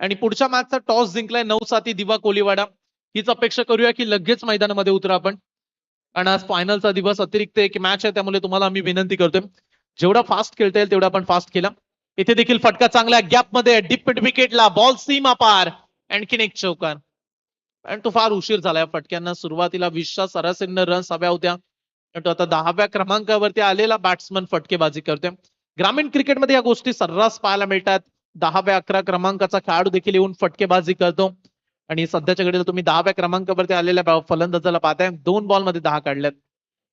आणि पुढच्या मॅचचा टॉस जिंकलाय 9-7 दिवा कोलीवाडा. हीच अपेक्षा करूया की लगेच मैदानामध्ये उतरा आपण, आणि आज फायनलचा दिवस, अतिरिक्त एक मॅच आहे, त्यामुळे तुम्हाला आम्ही विनंती करतोय जेवढा फास्ट खेळता येईल तेवढा आपण फास्ट केला. इथे देखील फटका चांगला गॅप मध्ये डीप विकेटला, बॉल सीमा पार, आणखीन एक चौकार. आणि तो फार उशीर झाला फटक्यांना. सुरुवातीला 20च्या सरासरीनं रन्स हव्या होत्या, तो आता 10व्या क्रमांकावरती आलेला बॅट्समन फटकेबाजी करतोय. ग्रामीण क्रिकेटमध्ये या गोष्टी सर्रास पाहायला मिळतात. 10व्या-11 क्रमांकाचा खेळाडू देखील येऊन फटकेबाजी करतो आणि सध्याच्या घडीला तुम्ही 10व्या क्रमांकावरती आलेल्या फलंदाजाला पाहताय, 2 बॉल मध्ये 10 काढल्यात.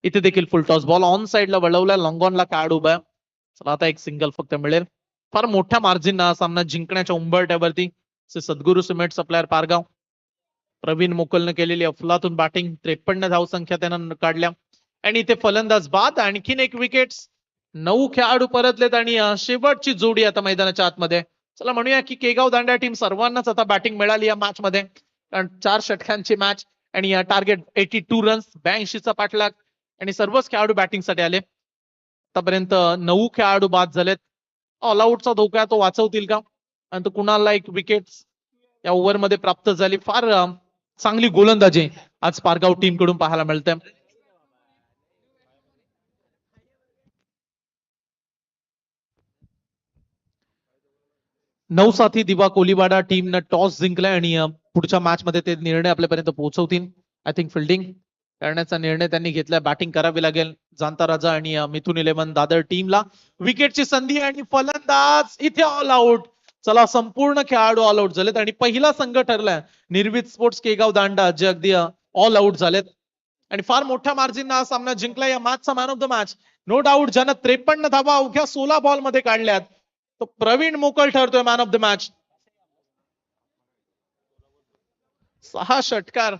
इथे देखील फुल टॉस बॉल ऑन साइडला वळवलाय, लॉंग ऑनला खेळाडू उभा आहे. चला आता एक सिंगल फक्त मिळेल. फार मोठ्या मार्जिन हा सामना जिंकण्याच्या उंबरठ्यावरती सद्गुरू सिमेंट सप्लायर पारगाव. प्रवीण मोकलनं केलेली अफलातून बॅटिंग, 53 धावसंख्या त्यानं काढल्या आणि इथे फलंदाज बाद. आणखीन एक विकेट, 9 खेळाडू परतलेत आणि शेवटची जोडी आता मैदानाच्या आतमध्ये. चला म्हणूया की केगाव दांडा टीम सर्वांनाच आता बॅटिंग मिळाली या मॅच मध्ये, कारण 4 षटकांची मॅच आणि टार्गेट 82 रन्स, 82चा पाठलाग आणि सर्वच खेळाडू बॅटिंग साठी आले. आतापर्यंत 9 खेळाडू बाद झालेत. ऑल आउटचा धोका तो वाचवतील का, आणि तो कुणाला एक विकेट या ओव्हर मध्ये प्राप्त झाली. फार चांगली गोलंदाजी आज पारगाव टीम कडून पाहायला मिळते. नऊ-साथी दिवा कोलीवाडा टीमनं टॉस जिंकलाय आणि पुढच्या मॅच मध्ये ते निर्णय आपल्यापर्यंत पोहोचवतील. आय थिंक फिल्डिंग करण्याचा निर्णय त्यांनी घेतलाय. बॅटिंग करावी लागेल जांता राजा आणि मिथुन 11 दादर टीमला. विकेटची संधी आणि फलंदाज इथे ऑल आउट. चला संपूर्ण खेळाडू ऑल आउट झालेत आणि पहिला संघ ठरलाय निर्भीत स्पोर्ट्स केगाव दांडा, जे अगदी ऑल आउट झालेत आणि फार मोठ्या मार्जिन हा सामना जिंकला. या मॅचचा man of the match no doubt ज्यानं 53 धावा अवघ्या 16 बॉल मध्ये काढल्यात, तो प्रवीण मोकल ठरतोय मॅन ऑफ द मॅच. 6 षटकार.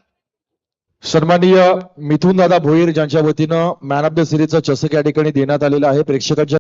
सन्माननीय मिथुन दादा भोईर ज्यांच्या वतीनं मॅन ऑफ द सिरीजचा चषक या ठिकाणी देण्यात आलेला आहे. प्रेक्षकांच्या